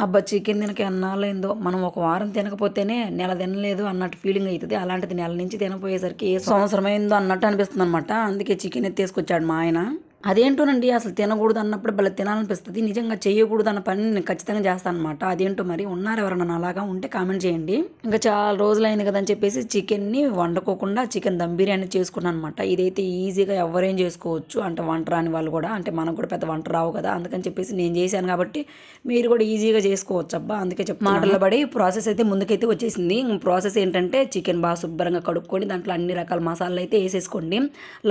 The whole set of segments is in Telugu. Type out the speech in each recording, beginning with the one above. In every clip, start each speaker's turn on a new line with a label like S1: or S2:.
S1: అబ్బా! చికెన్ తినక ఎన్నాళ్ళయిందో. మనం ఒక వారం తినకపోతేనే నెల తినలేదు అన్నట్టు ఫీలింగ్ అయితది. అలాంటిది నెల నుంచి తినకపోయేసరికి ఏ సంవత్సరమైందో అన్నట్టు అనిపిస్తుందనమాట. అందుకే చికెన్ ఎత్తేసుకొచ్చాడు మా ఆయన. అదేంటోనండి అసలు తినకూడదు అన్నప్పుడు భలే తినాలనిపిస్తది. నిజంగా చేయకూడదు అన్న పని నేను ఖచ్చితంగా చేస్తాననమాట. అదేంటో మరి ఉన్నారు ఎవరన్నా నాలాగా ఉంటే కామెంట్ చేయండి. ఇంకా చాలా రోజులైంది కదా అని చెప్పేసి చికెన్‌ని వండుకోకుండా చికెన్ దమ్ బిర్యానీ చేసుకున్నాననమాట. ఇదైతే ఈజీగా ఎవ్వరైనా చేసుకోవచ్చు. అంటే వంట రాని వాళ్ళు కూడా. అంటే మనకు కూడా పెద్ద వంట రావు కదా! అందుకని చెప్పేసి నేను చేశాను కాబట్టి మీరు కూడా ఈజీగా చేసుకోవచ్చబ్బా! అందుకే చెప్తున్నాను. మాటల్లో పడి ప్రాసెస్ అయితే ముందుకైతే వచ్చేసింది. ప్రాసెస్ ఏంటంటే చికెన్ బాగా శుభ్రంగా కడుక్కొని దాంట్లో అన్ని రకాల మసాలాలైతే ఏసేసుకోండి.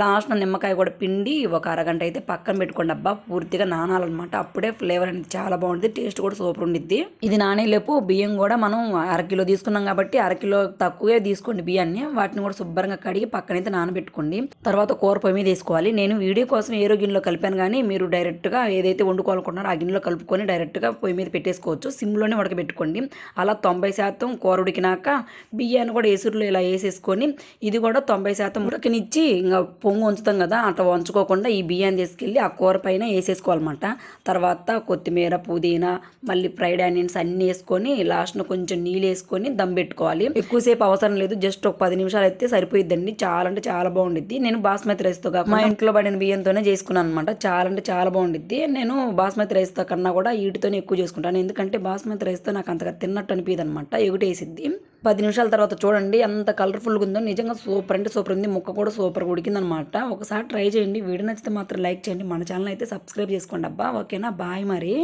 S1: లాస్ట్‌న నిమ్మకాయ కూడా పిండి ఒక అరగంట అయితే పక్కన పెట్టుకోండి అబ్బా! పూర్తిగా నానాలన్నమాట. అప్పుడే ఫ్లేవర్ అనేది చాలా బాగుండిద్ది. టేస్ట్ కూడా సూపర్ ఉండిద్ది. ఇది నానేలోపు బియ్యం కూడా మనం అరకిలో తీసుకున్నాం కాబట్టి అరకిలో తక్కువే తీసుకోండి బియ్యాన్ని. వాటిని కూడా శుభ్రంగా కడిగి పక్కనైతే నానబెట్టుకోండి. తర్వాత కూర పొయ్యి మీద వేసుకోవాలి. నేను వీడియో కోసం ఏరో గిన్నెలో కలిపాను కానీ మీరు డైరెక్ట్‌గా ఏదైతే వండుకోవాలనుకుంటున్నారో ఆ గిన్నెలో కలుపుకొని డైరెక్ట్‌గా పొయ్యి మీద పెట్టేసుకోవచ్చు. సిమ్‌లోనే ఉడకబెట్టుకోండి. అలా 90% కూర ఉడికినాక బియ్యాన్ని కూడా ఎసురులో ఇలా వేసేసుకొని ఇది కూడా 90% ఉడకనిచ్చి ఇంకా పొంగు ఉంచుతాం కదా అట్లా వంచుకోకుండా ఈ బియ్యాన్ని తీసుకెళ్ళి ఆ కూర పైన వేసేసుకోవాలన్నమాట. తర్వాత కొత్తిమీర, పుదీనా, మళ్ళీ ఫ్రైడ్ ఆనియన్స్ అన్నీ వేసుకొని లాస్ట్‌న కొంచెం నీళ్ళు వేసుకొని దమ్ పెట్టుకోవాలి. ఎక్కువసేపు అవసరం లేదు. జస్ట్ ఒక 10 నిమిషాలు అయితే సరిపోయిద్దండి. చాలా అంటే చాలా బాగుండిద్ది. నేను బాస్మతి రైస్‌తో కాకుండా మా ఇంట్లో పడిన బియ్యంతోనే చేసుకున్నాను అనమాట. చాలా అంటే చాలా బాగుండిద్ది. నేను బాస్మతి రైస్‌తో కన్నా కూడా వీటితోనే ఎక్కువ చేసుకుంటాను. ఎందుకంటే బాస్మతి రైస్‌తో నాకు అంతగా తిన్నట్టు అనిపియదు అనమాట. ఎగుటేసిద్ది. 10 నిమిషాల తర్వాత చూడండి ఎంత కలర్ఫుల్గా ఉందో. నిజంగా సూపర్ అంటే సూపర్ ఉంది. ముక్క కూడా సూపర్గా ఉడికిందనమాట. ఒకసారి ట్రై చేయండి. వీడియో నచ్చితే మాత్రం లైక్ చేయండి. మన ఛానల్ అయితే సబ్స్క్రైబ్ చేసుకోండి అబ్బా. ఓకేనా? బాయ్ మరి.